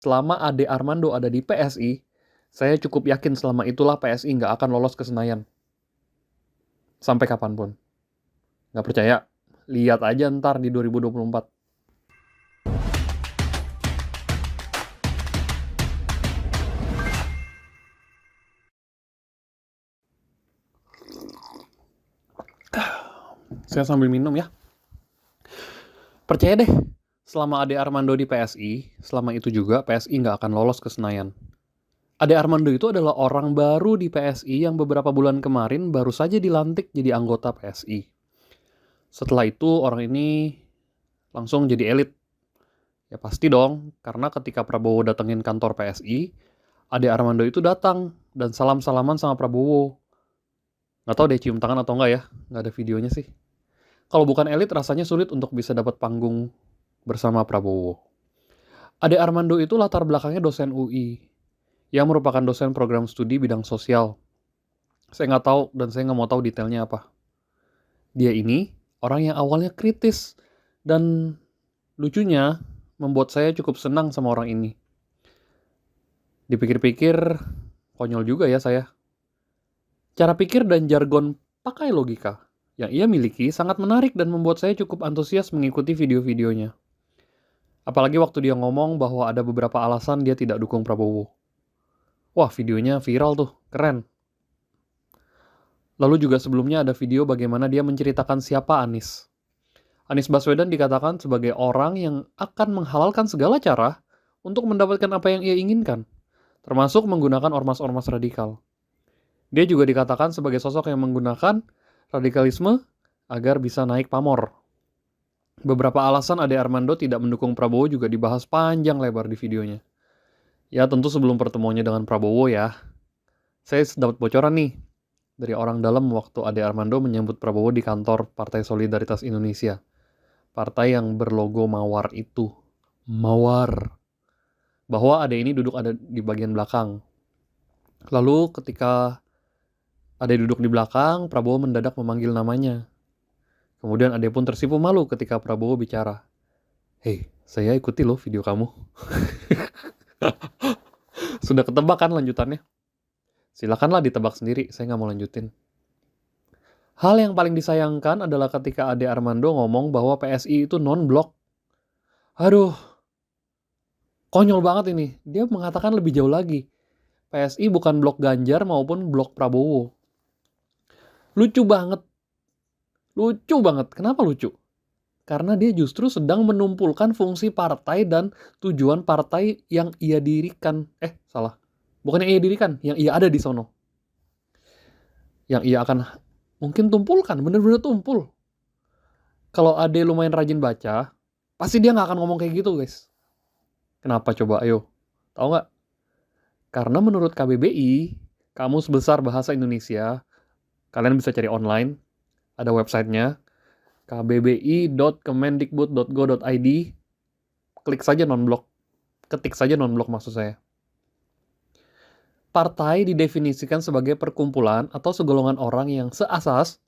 selama Ade Armando ada di PSI, saya cukup yakin selama itulah PSI nggak akan lolos ke Senayan. Sampai kapanpun. Nggak percaya? Lihat aja ntar di 2024. Saya sambil minum ya. Percaya deh, selama Ade Armando di PSI, selama itu juga PSI nggak akan lolos ke Senayan. Ade Armando itu adalah orang baru di PSI yang beberapa bulan kemarin baru saja dilantik jadi anggota PSI. Setelah itu orang ini langsung jadi elit. Ya pasti dong, karena ketika Prabowo datengin kantor PSI, Ade Armando itu datang dan salam-salaman sama Prabowo. Nggak tahu deh cium tangan atau enggak ya, nggak ada videonya sih. Kalau bukan elit rasanya sulit untuk bisa dapat panggung bersama Prabowo. Ade Armando itu latar belakangnya dosen UI, yang merupakan dosen program studi bidang sosial. Saya nggak tahu dan saya nggak mau tahu detailnya apa. Dia ini orang yang awalnya kritis dan lucunya membuat saya cukup senang sama orang ini. Dipikir-pikir, konyol juga ya saya. Cara pikir dan jargon pakai logika yang ia miliki sangat menarik dan membuat saya cukup antusias mengikuti video-videonya. Apalagi waktu dia ngomong bahwa ada beberapa alasan dia tidak dukung Prabowo. Wah, videonya viral tuh, keren. Lalu juga sebelumnya ada video bagaimana dia menceritakan siapa Anies. Anies Baswedan dikatakan sebagai orang yang akan menghalalkan segala cara untuk mendapatkan apa yang ia inginkan, termasuk menggunakan ormas-ormas radikal. Dia juga dikatakan sebagai sosok yang menggunakan radikalisme agar bisa naik pamor. Beberapa alasan Ade Armando tidak mendukung Prabowo juga dibahas panjang lebar di videonya. Ya tentu sebelum pertemuannya dengan Prabowo ya. Saya dapat bocoran nih dari orang dalam waktu Ade Armando menyambut Prabowo di kantor Partai Solidaritas Indonesia. Partai yang berlogo mawar itu. Mawar. Bahwa Ade ini duduk ada di bagian belakang. Lalu ketika Ade duduk di belakang, Prabowo mendadak memanggil namanya. Kemudian Ade pun tersipu malu ketika Prabowo bicara. Hei, saya ikuti loh video kamu. Sudah ketebak kan lanjutannya? Silakanlah ditebak sendiri, saya nggak mau lanjutin. Hal yang paling disayangkan adalah ketika Ade Armando ngomong bahwa PSI itu non-blok. Aduh, konyol banget ini. Dia mengatakan lebih jauh lagi. PSI bukan blok Ganjar maupun blok Prabowo. Lucu banget. Lucu banget. Kenapa lucu? Karena dia justru sedang menumpulkan fungsi partai dan tujuan partai yang ia dirikan. Salah. Bukan yang ia dirikan, yang ia ada di sono. Yang ia akan mungkin tumpulkan, bener-bener tumpul. Kalau Ade lumayan rajin baca, pasti dia nggak akan ngomong kayak gitu, guys. Kenapa coba? Ayo. Tahu nggak? Karena menurut KBBI, Kamus Besar Bahasa Indonesia, kalian bisa cari online, ada websitenya, kbbi.kemendikbud.go.id, klik saja non-blok, ketik saja non-blok maksud saya. Partai didefinisikan sebagai perkumpulan atau segolongan orang yang seasas,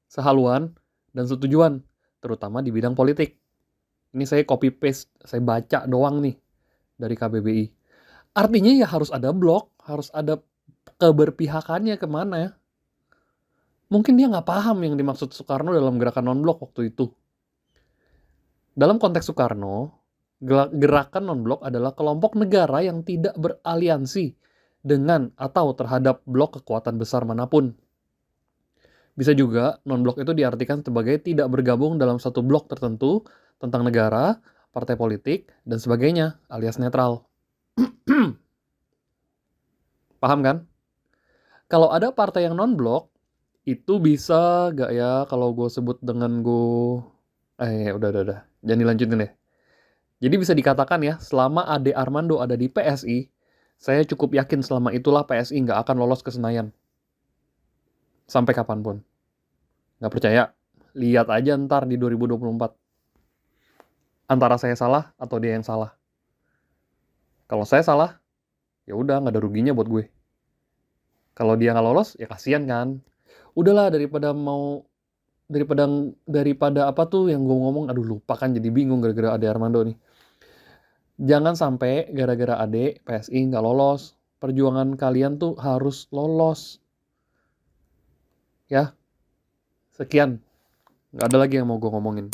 sehaluan, dan setujuan, terutama di bidang politik. Ini saya copy paste, saya baca doang nih dari KBBI. Artinya ya harus ada blok, harus ada keberpihakannya kemana ya. Mungkin dia nggak paham yang dimaksud Soekarno dalam gerakan non-blok waktu itu. Dalam konteks Soekarno, gerakan non-blok adalah kelompok negara yang tidak beraliansi dengan atau terhadap blok kekuatan besar manapun. Bisa juga non-blok itu diartikan sebagai tidak bergabung dalam satu blok tertentu tentang negara, partai politik, dan sebagainya, alias netral. Paham kan? Kalau ada partai yang non-blok, itu bisa gak ya kalau gue sebut dengan gue... udah. Jangan dilanjutin deh. Jadi bisa dikatakan ya, selama Ade Armando ada di PSI, saya cukup yakin selama itulah PSI nggak akan lolos ke Senayan. Sampai kapanpun. Nggak percaya? Lihat aja ntar di 2024. Antara saya salah atau dia yang salah. Kalau saya salah, ya udah nggak ada ruginya buat gue. Kalau dia nggak lolos, ya kasihan kan. Udahlah daripada apa tuh yang gue ngomong, aduh lupa kan jadi bingung gara-gara Ade Armando nih. Jangan sampai gara-gara Ade PSI nggak lolos. Perjuangan kalian tuh harus lolos. Ya, sekian. Nggak ada lagi yang mau gue ngomongin.